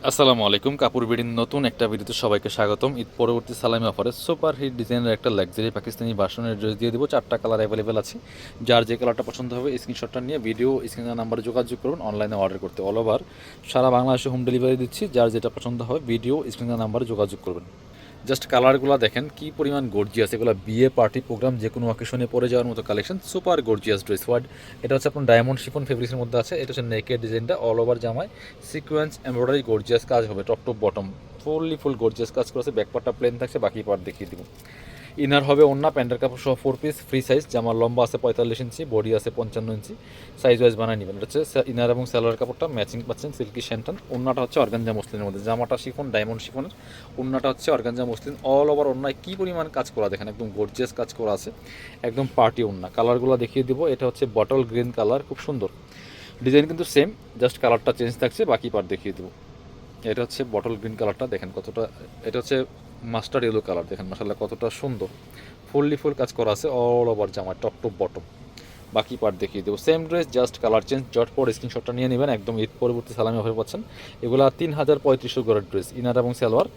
আসসালামু আলাইকুম। কাপড় বিডির নতুন একটা ভিডিওতে সবাইকে স্বাগতম। ঈদ পরবর্তী সালামি অফারে সুপার হিট ডিজাইনের একটা লাক্সারি পাকিস্তানি ভার্সনের ড্রেস দিয়ে দেবো। 4টা কালার অ্যাভেলেবেল আছে। যার যে কালারটা পছন্দ হবে স্ক্রিনশটটা নিয়ে ভিডিও স্ক্রিনের নাম্বারে যোগাযোগ করুন অনলাইনে অর্ডার করতে। অল ওভার সারা বাংলাদেশে হোম ডেলিভারি দিচ্ছি। যার যেটা পছন্দ হবে ভিডিও স্ক্রিনের নাম্বারে যোগাযোগ করবেন। জাস্ট কালারগুলো দেখেন কি পরিমাণ গর্জিয়াস, এগুলো বিয়ে পার্টি প্রোগ্রাম যে কোনো অকেশনে পরে যাওয়ার মতো কালেকশন। সুপার গর্জিয়াস ড্রেস ওয়ার্ড। এটা হচ্ছে আপনার ডায়মন্ড শিফন ফেব্রিক্সের মধ্যে আছে। এটা হচ্ছে নেকের ডিজাইনটা অল ওভার জামায় সিকোয়েন্স এমব্রয়ডারি গর্জিয়াস কাজ হবে top to bottom full gorgeous কাজ করেছে। ব্যাকপার্টটা প্লেন থাকছে, বাকি পার্ট দেখিয়ে দিব। ইনার হবে ওন্না প্যান্টের কাপড় সহ 4 পিস ফ্রি সাইজ। জামার লম্বা আছে 45 ইঞ্চি, বডি আছে 55 ইঞ্চি। সাইজ ওয়াইজ বানিয়ে নেবেন। এটা হচ্ছে ইনার এবং সালোয়ার কাপড়টা ম্যাচিং পাচ্ছেন সিল্কি শ্যান্টন। ওন্নাটা হচ্ছে অর্গানজা মসলিনের মধ্যে, জামাটা শিফন ডায়মন্ড শিফনের, ওন্নাটা হচ্ছে অর্গানজা মসলিন। অল ওভার ওন্নায় কী পরিমাণ কাজ করা দেখেন, একদম গর্জিয়াস কাজ করা আছে, একদম পার্টি ওন্না। কালারগুলো দেখিয়ে দিব। এটা হচ্ছে বটল গ্রিন কালার, খুব সুন্দর ডিজাইন, কিন্তু সেম, জাস্ট কালারটা চেঞ্জ থাকছে, বাকি পার্ট দেখিয়ে দেবো। এটা হচ্ছে বটল গ্রিন কালারটা দেখেন কতটা, এটা হচ্ছে মাস্টার্ড ইয়েলো কালার দেখেন মাশাআল্লাহ কতটা সুন্দর। ফুল কাজ করা আছে অল ওভার জামা টপ টু বটম। বাকি পার্ট দেখিয়ে দেবো। Same dress, just colour change. জট পর স্ক্রিনশটটা নিয়ে নেবেন। একদম ঈদ পরবর্তী সালামি অফার পাচ্ছেন। এগুলো 3300 গড়ের ড্রেস, ইনার এবং সালোয়ার।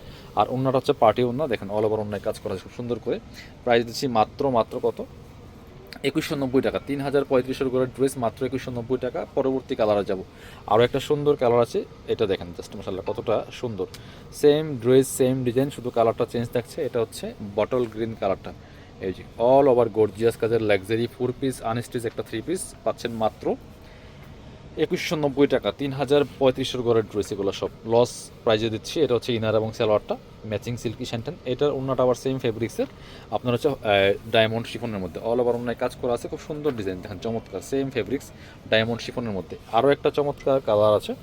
আর অন্যটা হচ্ছে পার্টি ওন্না, দেখেন অল ওভার অন্যায় কাজ করা আছে খুব সুন্দর করে। প্রাইস দিচ্ছি মাত্র কত, 2190 টাকা। 3300 গড়ের ড্রেস মাত্র 2190 টাকা। পরবর্তী কালারে যাব। আরও একটা সুন্দর কালার আছে, এটা দেখেন জাস্ট মাশাআল্লাহ কতটা সুন্দর। সেম ড্রেস সেম ডিজাইন, শুধু কালারটা চেঞ্জ থাকছে। এটা হচ্ছে বটল গ্রিন কালারটা। এই যে অল ওভার গর্জিয়াস কাজের লাক্সারি 4 পিস আনস্টিচ একটা 3 পিস পাচ্ছেন মাত্র 2190 টাকা। 3300 গড়ের ড্রেস, এগুলো সব লস প্রাইজে দিচ্ছি। এটা হচ্ছে ইনার এবং সালোয়ারটা ম্যাচিং সিল্কি শ্যান্টেন। এটার অন্যটা আবার সেম ফেব্রিক্সের, আপনার হচ্ছে ডায়মন্ড শিফনের মধ্যে অল ওভার অন্যায় কাজ করা আছে, খুব সুন্দর ডিজাইন দেখেন, চমৎকার সেম ফেব্রিক্স ডায়মন্ড শিফনের মধ্যে। আরও একটা চমৎকার কালার আছে,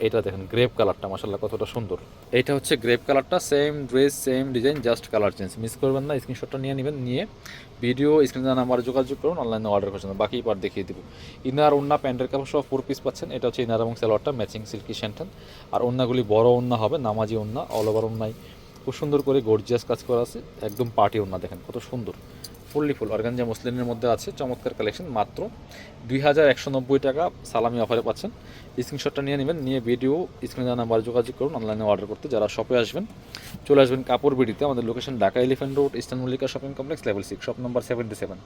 এটা দেখেন গ্রেপ কালারটা মাশাআল্লাহ কতটা সুন্দর। এটা হচ্ছে গ্রেপ কালারটা, same dress same design, just colour change. Miss করবেন না, স্ক্রিনশটটা নিয়ে নেবেন, নিয়ে ভিডিও স্ক্রিনে নাম্বারে যোগাযোগ করুন অনলাইনে অর্ডার করছেন। বাকি পার্ট দেখিয়ে দেবো। ইনার ওন্না প্যান্টের কাপড় সহ 4 পিস পাচ্ছেন। এটা হচ্ছে ইনার এবং সালোয়ারটা ম্যাচিং সিল্কি শ্যান্টেন। আর ওন্নাগুলি বড় ওন্না হবে, নামাজি ওন্না, অল ওভার ওন্নায় খুব সুন্দর করে গর্জিয়াস কাজ করা আছে, একদম পার্টি ওন্না দেখেন কত সুন্দর। ফুল অর্গানজা মসলিনের মধ্যে আছে, চমৎকার কালেকশন। মাত্র 2190 টাকা সালামি অফারে পাচ্ছেন। স্ক্রিনশটটা নিয়ে নেবেন, নিয়ে ভিডিও স্ক্রিনে নাম্বারে যোগাযোগ করুন অনলাইনে অর্ডার করতে। যারা শপে আসবেন চলে আসবেন কাপড় বিডিতে। আমাদের location Dhaka elephant road, eastern Mallika shopping complex, level 6, shop number 77।